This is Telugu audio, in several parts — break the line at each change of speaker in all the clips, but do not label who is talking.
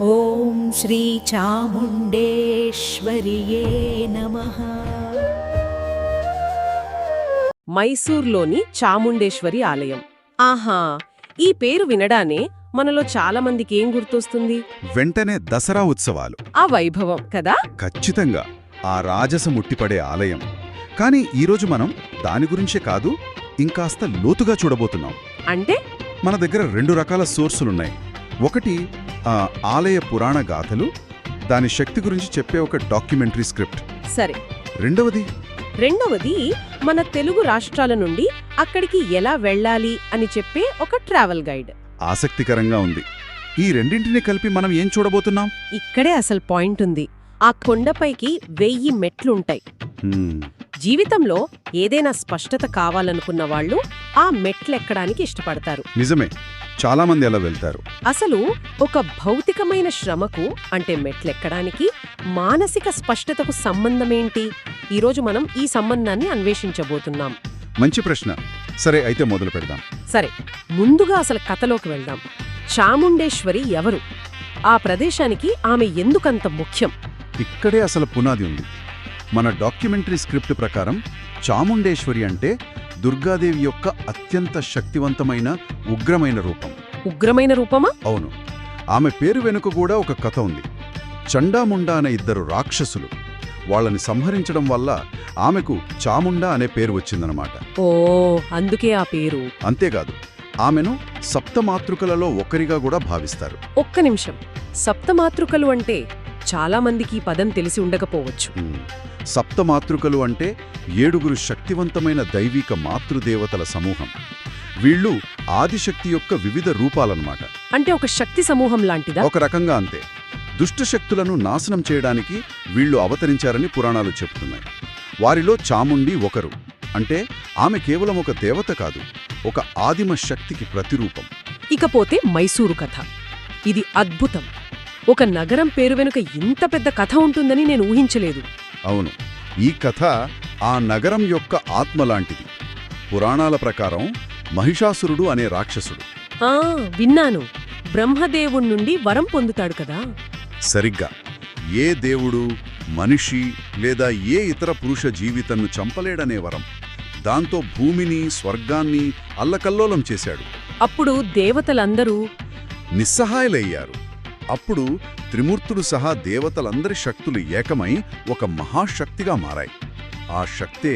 ఓం శ్రీ చాముండేశ్వరియే నమః.
మైసూర్లోని చాముండేశ్వరి ఆలయం. ఆహా, ఈ పేరు వినడానే మనలో చాలా మందికి ఏం గుర్తొస్తుంది?
వెంటనే దసరా ఉత్సవాలు.
ఆ వైభవం కదా.
ఖచ్చితంగా ఆ రాజసం ఉట్టిపడే ఆలయం. కానీ ఈరోజు మనం దాని గురించే కాదు, ఇంకాస్త లోతుగా చూడబోతున్నాం.
అంటే
మన దగ్గర రెండు రకాల సోర్సులున్నాయి. ఒకటి ఆ ఆలయ పురాణ గాథలు, దాని శక్తి గురించి చెప్పే ఒక డాక్యుమెంటరీ స్క్రిప్ట్.
సరే, రెండవది మన తెలుగు రాష్ట్రాల నుండి అక్కడికి ఎలా వెళ్ళాలి అని చెప్పే ఒక ట్రావెల్ గైడ్.
ఆసక్తికరంగా ఉంది. ఈ రెండింటిని కలిపి మనం ఏం చూడబోతున్నాం?
ఇక్కడే అసలు పాయింట్ ఉంది. ఆ కొండపైకి 1000 మెట్లుంటాయి.
హ్మ్,
జీవితంలో ఏదైనా స్పష్టత కావాలనుకున్న వాళ్ళు ఆ మెట్లెక్కడానికి ఇష్టపడతారు.
నిజమే, చాలామంది అలా వెళ్తారు.
అసలు ఒక భౌతికమైన శ్రమకు అంటే మెట్లెక్కడానికి మానసిక స్పష్టతకు సంబంధమేంటి? ఈరోజు మనం ఈ సంబంధాన్ని అన్వేషించబోతున్నాం.
మంచి ప్రశ్న. సరే, అయితే మొదలు పెడదాం.
సరే, ముందుగా అసలు కథలోకి వెళ్దాం. చాముండేశ్వరి ఎవరు? ఆ ప్రదేశానికి ఆమె ఎందుకంత ముఖ్యం?
ఇక్కడే అసలు పునాది ఉంది. మన డాక్యుమెంటరీ స్క్రిప్ట్ ప్రకారం చాముండేశ్వరి అంటే దుర్గాదేవి యొక్క అత్యంత శక్తివంతమైన ఉగ్రమైన రూపం.
ఉగ్రమైన రూపమా?
అవును, ఆమె పేరు వెనుక కూడా ఒక కథ ఉంది. చండాముండా అనే 2 రాక్షసులు. వాళ్ళని సంహరించడం వల్ల ఆమెకు చాముండా అనే పేరు వచ్చిందనమాట.
ఓ, అందుకే ఆ పేరు.
అంతేకాదు, ఆమెను సప్తమాతృకలలో ఒకరిగా కూడా భావిస్తారు.
ఒక్క నిమిషం, సప్తమాతృకలు అంటే చాలా మందికి ఈ పదం తెలిసి ఉండకపోవచ్చు.
సప్తమాతృకలు అంటే 7 శక్తివంతమైన దైవిక మాతృదేవతల సమూహం. వీళ్ళు ఆదిశక్తి యొక్క వివిధ రూపాలన్నమాట.
అంటే ఒక శక్తి సమూహం లాంటిదా?
ఒక రకంగా అంతే. దుష్టశక్తులను నాశనం చేయడానికి వీళ్ళు అవతరించారని పురాణాలు చెప్తున్నాయి. వారిలో చాముండి ఒకరు. అంటే ఆమె కేవలం ఒక దేవత కాదు, ఒక ఆదిమ శక్తికి ప్రతిరూపం.
ఇకపోతే మైసూరు కథ. ఇది అద్భుతం. ఒక నగరం పేరు వెనుక ఇంత పెద్ద కథ ఉంటుందని నేను ఊహించలేదు.
అవును, ఈ కథ ఆ నగరం యొక్క ఆత్మ లాంటిది. పురాణాల ప్రకారం మహిషాసురుడు అనే రాక్షసుడు.
విన్నాను. బ్రహ్మదేవుడి నుండి వరం పొందుతాడు కదా.
సరిగ్గా. ఏ దేవుడు, మనిషి లేదా ఏ ఇతర పురుష జీవితాన్ని చంపలేడనే వరం. దాంతో భూమిని, స్వర్గాన్ని అల్లకల్లోలం చేశాడు.
అప్పుడు దేవతలందరూ
నిస్సహాయులయ్యారు. అప్పుడు త్రిమూర్తులు సహా దేవతలందరి శక్తులు ఏకమై ఒక మహాశక్తిగా మారాయి. ఆ శక్తే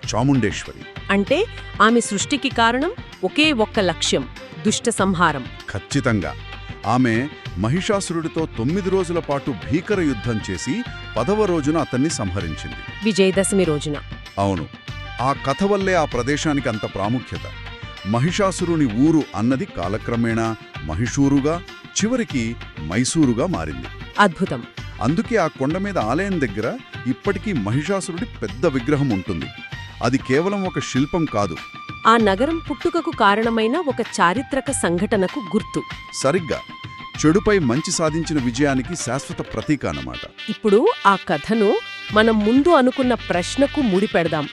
చాముండేశ్వరి.
అంటే ఆమె సృష్టికి కారణం ఒకే ఒక్క లక్ష్యం, దుష్ట సంహారం.
ఖచ్చితంగా. ఆమె మహిషాసురుడితో 9 రోజుల పాటు భీకర యుద్ధం చేసి 10వ రోజున అతన్ని సంహరించింది.
విజయదశమి రోజున.
అవును, ఆ కథ వల్లే ఆ ప్రదేశానికి అంత ప్రాముఖ్యత. మహిషాసురుని ఊరు అన్నది కాలక్రమేణా మహిషూరుగా, చివరికి మైసూరుగా మారింది.
అద్భుతం.
అందుకే ఆ కొండ మీద ఆలయం దగ్గర ఇప్పటికీ మహిషాసురుడి పెద్ద విగ్రహం ఉంటుంది. అది కేవలం ఒక శిల్పం కాదు,
ఆ నగరం పుట్టుకకు కారణమైన ఒక చారిత్రక సంఘటనకు గుర్తు.
సరిగ్గా చెడుపై మంచి సాధించిన విజయానికి శాశ్వత ప్రతీక అన్నమాట.
ఇప్పుడు ఆ కథను మనం ముందు అనుకున్న ప్రశ్నకు ముడిపెడదాం.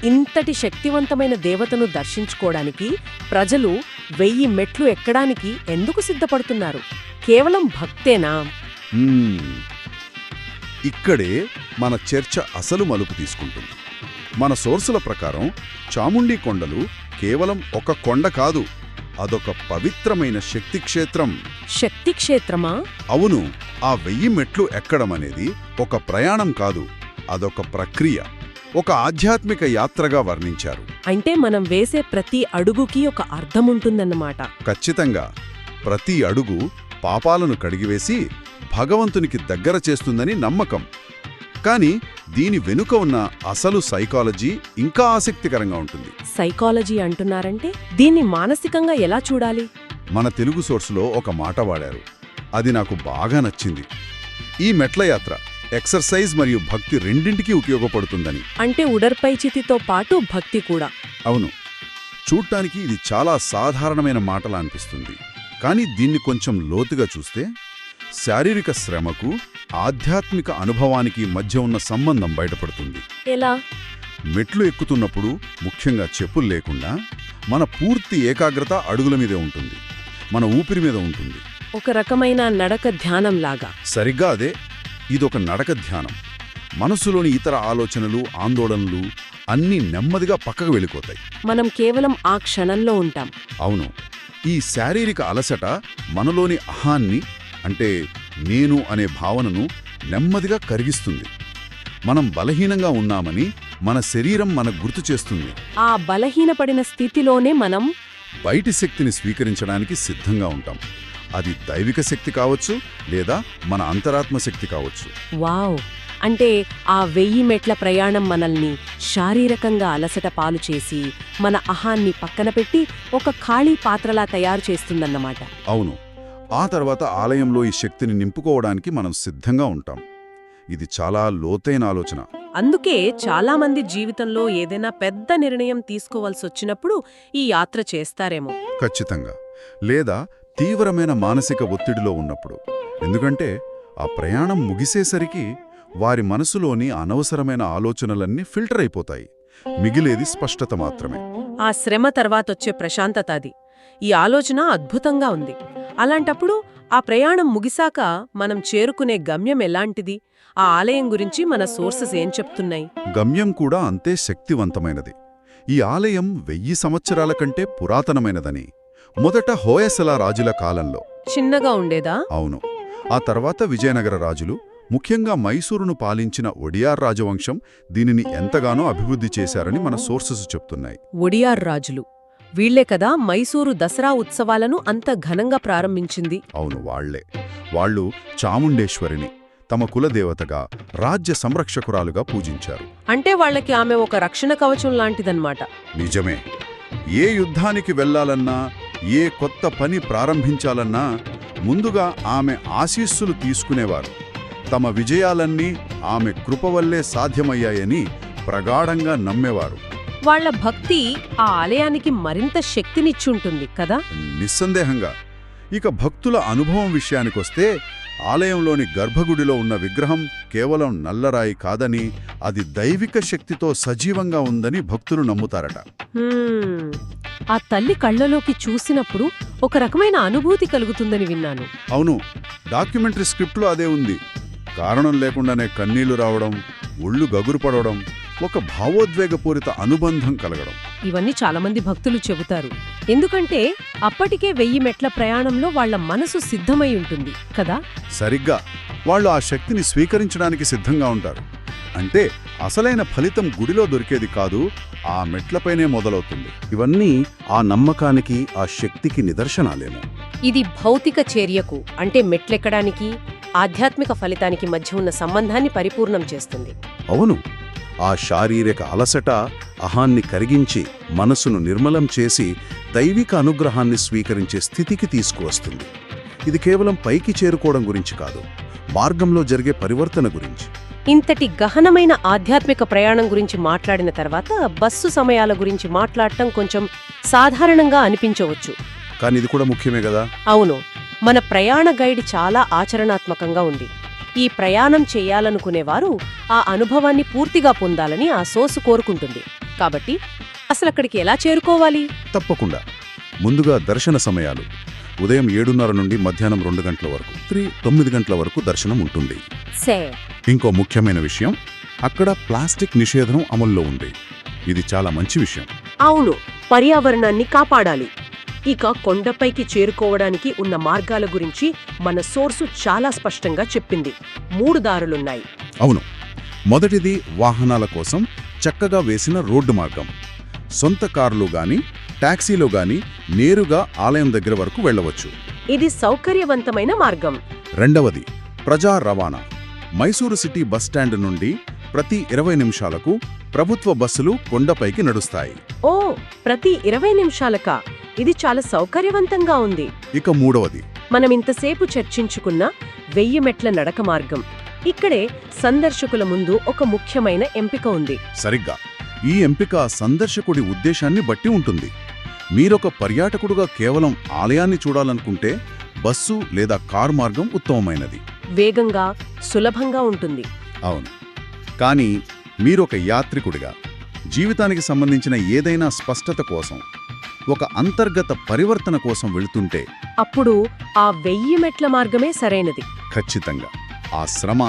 ఇంతటి శక్తివంతమైన దేవతను దర్శించుకోవడానికి ప్రజలు 1000 మెట్లు ఎక్కడానికి ఎందుకు సిద్ధపడుతున్నారు? కేవలం భక్తేనా?
ఇక్కడే మన చర్చ అసలు మలుపు తీసుకుంటుంది. మన సోర్సుల ప్రకారం చాముండి కొండలు కేవలం ఒక కొండ కాదు, అదొక పవిత్రమైన శక్తిక్షేత్రం.
శక్తిక్షేత్రమా?
అవును, ఆ 1000 మెట్లు ఎక్కడమనేది ఒక ప్రయాణం కాదు, అదొక ప్రక్రియ, ఒక ఆధ్యాత్మిక యాత్రగా వర్ణించారు.
అంటే మనం వేసే ప్రతి అడుగుకి ఒక అర్థముంటుందన్నమాట.
ఖచ్చితంగా. ప్రతి అడుగు పాపాలను కడిగివేసి భగవంతునికి దగ్గర చేస్తుందని నమ్మకం. కానీ దీని వెనుక ఉన్న అసలు సైకాలజీ ఇంకా ఆసక్తికరంగా ఉంటుంది.
సైకాలజీ అంటున్నారంటే దీన్ని మానసికంగా ఎలా చూడాలి?
మన తెలుగు సోర్సులో ఒక మాట వాడారు, అది నాకు బాగా నచ్చింది. ఈ మెట్ల యాత్ర ఎక్సర్సైజ్ మరియు భక్తి రెండింటికీ ఉపయోగపడుతుందని.
అంటే ఉడర్పై చితితో పాటు భక్తి కూడా.
అవును, చూడ్డానికి ఇది చాలా సాధారణమైన మాటలా అనిపిస్తుంది. కానీ దీన్ని కొంచెం లోతుగా చూస్తే శారీరక శ్రమకు, ఆధ్యాత్మిక అనుభవానికి మధ్య ఉన్న సంబంధం బయటపడుతుంది.
ఎలా?
మెట్లు ఎక్కుతున్నప్పుడు, ముఖ్యంగా చెప్పులు లేకుండా, మన పూర్తి ఏకాగ్రత అడుగుల మీదే ఉంటుంది, మన ఊపిరి మీద ఉంటుంది.
ఒక రకమైన నడక ధ్యానంలాగా.
సరిగ్గా అదే. ఇదొక నడక ధ్యానం. మనసులోని ఇతర ఆలోచనలు, ఆందోళనలు అన్నీ నెమ్మదిగా పక్కకు వెళ్ళిపోతాయి.
మనం కేవలం ఆ క్షణంలో ఉంటాం.
అవును. ఈ శారీరక అలసట మనలోని అహాన్ని, అంటే నేను అనే భావనను నెమ్మదిగా కరిగిస్తుంది. మనం బలహీనంగా ఉన్నామని మన శరీరం మనకు గుర్తు చేస్తుంది.
ఆ బలహీనపడిన స్థితిలోనే మనం
బయటి శక్తిని స్వీకరించడానికి సిద్ధంగా ఉంటాం. అది దైవిక శక్తి కావచ్చు, లేదా మన అంతరాత్మ శక్తి కావచ్చు.
వావ్! అంటే ఆ 1000 మెట్ల ప్రయాణం మనల్ని శారీరకంగా అలసట పాలు చేసి, మన అహాన్ని పక్కన పెట్టి ఒక ఖాళీ పాత్రలా తయారు చేస్తుందన్నమాట.
అవును. ఆ తర్వాత ఆలయంలో ఈ శక్తిని నింపుకోవడానికి మనం సిద్ధంగా ఉంటాం. ఇది చాలా లోతైన ఆలోచన.
అందుకే చాలామంది జీవితంలో ఏదైనా పెద్ద నిర్ణయం తీసుకోవాల్సొచ్చినప్పుడు ఈ యాత్ర చేస్తారేమో.
ఖచ్చితంగా. లేదా తీవ్రమైన మానసిక ఒత్తిడిలో ఉన్నప్పుడు. ఎందుకంటే ఆ ప్రయాణం ముగిసేసరికి వారి మనసులోని అనవసరమైన ఆలోచనలన్నీ ఫిల్టర్ అయిపోతాయి. మిగిలేది స్పష్టత మాత్రమే.
ఆ శ్రమ తర్వాతొచ్చే ప్రశాంతత అది. ఈ ఆలోచన అద్భుతంగా ఉంది. అలాంటప్పుడు ఆ ప్రయాణం ముగిసాక మనం చేరుకునే గమ్యం ఎలాంటిది? ఆ ఆలయం గురించి మన సోర్సెస్ ఏం చెప్తున్నాయి?
గమ్యం కూడా అంతే శక్తివంతమైనది. ఈ ఆలయం 1000 సంవత్సరాల కంటే పురాతనమైనదని, మొదట హోయసల రాజుల కాలంలో
చిన్నగా ఉండేదా?
అవును. ఆ తర్వాత విజయనగర రాజులు, ముఖ్యంగా మైసూరును పాలించిన ఒడియార్ రాజవంశం దీనిని ఎంతగానో అభివృద్ధి చేశారని మన సోర్సెస్ చెప్తున్నాయి.
ఒడియార్ రాజులు వీళ్లే కదా మైసూరు దసరా ఉత్సవాలను అంత ఘనంగా ప్రారంభించింది?
అవును, వాళ్లే. వాళ్ళు చాముండేశ్వరిని తమ కులదేవతగా, రాజ్య సంరక్షకురాలుగా పూజించారు.
అంటే వాళ్ళకి ఆమె ఒక రక్షణ కవచం లాంటిదన్నమాట.
నిజమే. ఏ యుద్ధానికి వెళ్లాలన్నా, ఏ కొత్త పని ప్రారంభించాలన్నా ముందుగా ఆమె ఆశీస్సులు తీసుకునేవారు. తమ విజయాలన్నీ ఆమె కృప వల్లే సాధ్యమయ్యాయని ప్రగాఢంగా నమ్మేవారు.
వాళ్ల భక్తి ఆ ఆలయానికి మరింత శక్తినిచ్చుంటుంది కదా?
నిస్సందేహంగా. ఇక భక్తుల అనుభవం విషయానికొస్తే, ఆలయంలోని గర్భగుడిలో ఉన్న విగ్రహం కేవలం నల్లరాయి కాదని, అది దైవిక శక్తితో సజీవంగా ఉందని భక్తులు నమ్ముతారట.
ఆ తల్లి కళ్లలోకి చూసినప్పుడు ఒక రకమైన అనుభూతి కలుగుతుందని విన్నాను.
అవును, డాక్యుమెంటరీ స్క్రిప్ట్లో అదే ఉంది. కారణం లేకుండానే కన్నీళ్లు రావడం, ఒళ్ళు గగురు పడవడం, ఒక భావోద్వేగపూరిత అనుబంధం కలగడం.
ఇవన్నీ చాలామంది భక్తులు చెబుతారు. ఎందుకంటే అప్పటికే 1000 మెట్ల ప్రయాణంలో వాళ్ల మనసు సిద్ధమై ఉంటుంది కదా?
సరిగ్గా. వాళ్ళు ఆ శక్తిని స్వీకరించడానికి సిద్ధంగా ఉంటారు. అంటే అసలైన ఫలితం గుడిలో దొరికేది కాదు, ఆ మెట్లపైనే మొదలవుతుంది. ఇవన్నీ ఆ నమ్మకానికి, ఆ శక్తికి నిదర్శనాలేమో.
ఇది భౌతిక చర్యకు, అంటే మెట్లెక్కడానికి, ఆధ్యాత్మిక ఫలితానికి మధ్య ఉన్న సంబంధాన్ని పరిపూర్ణం చేస్తుంది.
అవును. ఆ శారీరక అలసట అహాన్ని కరిగించి, మనసును నిర్మలం చేసి, దైవిక అనుగ్రహాన్ని స్వీకరించే స్థితికి తీసుకువస్తుంది. ఇది కేవలం పైకి చేరుకోవడం గురించి కాదు, మార్గంలో జరిగే పరివర్తన గురించి.
ఇంతటి గహనమైన ఆధ్యాత్మిక ప్రయాణం గురించి మాట్లాడిన తర్వాత బస్సు సమయాల గురించి మాట్లాడటం కొంచెం సాధారణంగా అనిపించవచ్చు.
కానీ ఇది కూడా ముఖ్యమే కదా?
అవును. మన ప్రయాణ గైడ్ చాలా ఆచరణాత్మకంగా ఉంది. ఈ ప్రయాణం చేయాలనుకునేవారు ఆ అనుభవాన్ని పూర్తిగా పొందాలని ఆ సోసు కోరుకుంటుంది. కాబట్టి అసలక్కడికి ఎలా చేరుకోవాలి?
తప్పకుండా. ముందుగా దర్శన సమయాలు. ఉదయం 7:30 నుండి మధ్యాహ్నం 2 గంటల వరకు, 9 గంటల వరకు దర్శనం ఉంటుంది. ఇంకో ముఖ్యమైన విషయం, అక్కడ ప్లాస్టిక్ నిషేధం అమల్లో ఉంది. ఇది చాలా మంచి విషయం.
అవును, పర్యావరణాన్ని కాపాడాలి. ఇక కొండపైకి చేరుకోవడానికి ఉన్న మార్గాల గురించి మన సోర్సు చాలా స్పష్టంగా చెప్పింది. 3 దారులున్నాయి.
అవును. మొదటిది వాహనాల కోసం చక్కగా వేసిన రోడ్డు మార్గం. సొంత కారులో గాని, టాక్సీలో గాని నేరుగా ఆలయం దగ్గర వరకు వెళ్లవచ్చు.
ఇది సౌకర్యవంతమైన మార్గం.
రెండవది ప్రజా రవాణా. మైసూరు సిటీ బస్టాండ్ నుండి ప్రతి 20 నిమిషాలకు ప్రభుత్వ బస్సులు కొండపైకి నడుస్తాయి.
ఓ, ప్రతి 20 నిమిషాలకా? ఇది చాలా సౌకర్యవంతంగా ఉంది.
ఇక మూడవది
మనమింతసేపు చర్చించుకున్న 1000 మెట్ల నడక మార్గం. ఇక్కడే సందర్శకుల ముందు ఒక ముఖ్యమైన ఎంపిక ఉంది.
సరిగ్గా. ఈ ఎంపిక సందర్శకుడి ఉద్దేశాన్ని బట్టి ఉంటుంది. మీరొక పర్యాటకుడుగా కేవలం ఆలయాన్ని చూడాలనుకుంటే బస్సు లేదా కారు మార్గం ఉత్తమమైనది.
వేగంగా, సులభంగా ఉంటుంది.
అవును. కానీ మీరొక యాత్రికుడిగా, జీవితానికి సంబంధించిన ఏదైనా స్పష్టత కోసం, ఒక అంతర్గత పరివర్తన కోసం వెళుతుంటే
అప్పుడు ఆ 1000 మెట్ల మార్గమే సరైనది.
ఖచ్చితంగా. ఆ శ్రమ,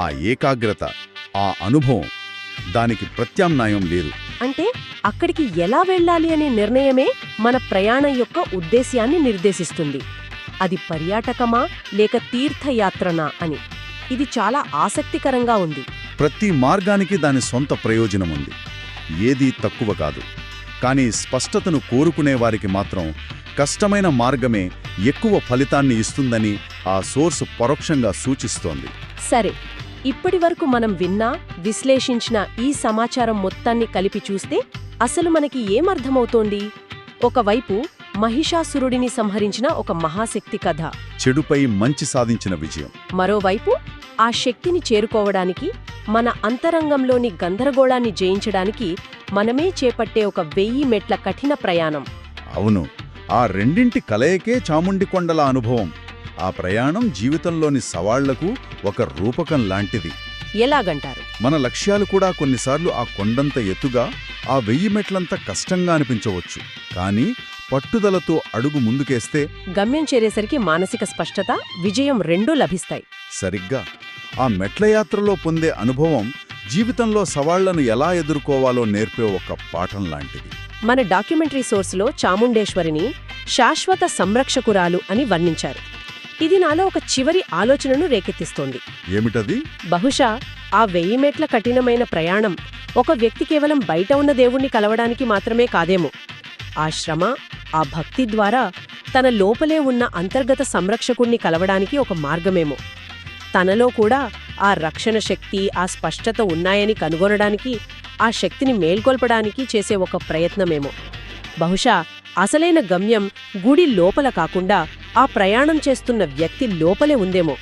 ఆ ఏకాగ్రత, ఆ అనుభవం, దానికి ప్రత్యామ్నాయం లేదు.
అంటే అక్కడికి ఎలా వెళ్ళాలి అనే నిర్ణయమే మన ప్రయాణం యొక్క ఉద్దేశ్యాన్ని నిర్దేశిస్తుంది. అది పర్యాటకమా లేక తీర్థయాత్రనా అని. ఇది చాలా ఆసక్తికరంగా ఉంది.
ప్రతి మార్గానికి దాని సొంత ప్రయోజనముంది. ఏదీ తక్కువ కాదు. కానీ స్పష్టతను కోరుకునేవారికి మాత్రం కష్టమైన మార్గమే ఎక్కువ ఫలితాన్ని ఇస్తుందని ఆ సోర్సు పరోక్షంగా సూచిస్తోంది.
సరే, ఇప్పటివరకు మనం విన్నా, విశ్లేషించిన ఈ సమాచారం మొత్తాన్ని కలిపి చూస్తే అసలు మనకి ఏమర్థమవుతోంది? ఒకవైపు మహిషాసురుడిని సంహరించిన ఒక మహాశక్తి కథ,
చెడుపై మంచి సాధించిన విజయం.
మరోవైపు ఆ శక్తిని చేరుకోవడానికి, మన అంతరంగంలోని గందరగోళాన్ని జయించడానికి మనమే చేపట్టే ఒక 1000 మెట్ల కఠిన ప్రయాణం.
అవును, ఆ రెండింటి కలయికే చాముండికొండల అనుభవం. ఆ ప్రయాణం జీవితంలోని సవాళ్లకు ఒక రూపకం లాంటిది.
ఎలాగంటారు?
మన లక్ష్యాలు కూడా కొన్నిసార్లు ఆ కొండంత ఎత్తుగా, ఆ 1000 మెట్లంత కష్టంగా అనిపించవచ్చు. కానీ పట్టుదలతో అడుగు ముందుకేస్తే
గమ్యం చేరేసరికి మానసిక స్పష్టత, విజయం రెండూ లభిస్తాయి.
సరిగ్గా ఆ మెట్లయాత్రలో పొందే అనుభవం జీవితంలో సవాళ్లను ఎలా ఎదుర్కోవాలో నేర్పే ఒక పాఠం లాంటిది.
మన డాక్యుమెంటరీ సోర్సులో చాముండేశ్వరిని శాశ్వత సంరక్షకురాలు అని వర్ణించారు. ఇది నాలో ఒక చివరి ఆలోచనను రేకెత్తిస్తోంది.
ఏమిటది?
బహుశా ఆ 1000 మెట్ల కఠినమైన ప్రయాణం ఒక వ్యక్తి కేవలం బయట ఉన్న దేవుణ్ణి కలవడానికి మాత్రమే కాదేమో. ఆ శ్రమ, ఆ భక్తి ద్వారా తన లోపలే ఉన్న అంతర్గత సంరక్షకుణ్ణి కలవడానికి ఒక మార్గమేమో. తనలో కూడా ఆ రక్షణ శక్తి, ఆ స్పష్టత ఉన్నాయని కనుగొనడానికి, ఆ శక్తిని మేల్కొల్పడానికి చేసే ఒక ప్రయత్నమేమో. బహుశా అసలైన గమ్యం గుడి లోపల కాకుండా ఆ ప్రయాణం చేస్తున్న వ్యక్తి లోపలే ఉందేమో.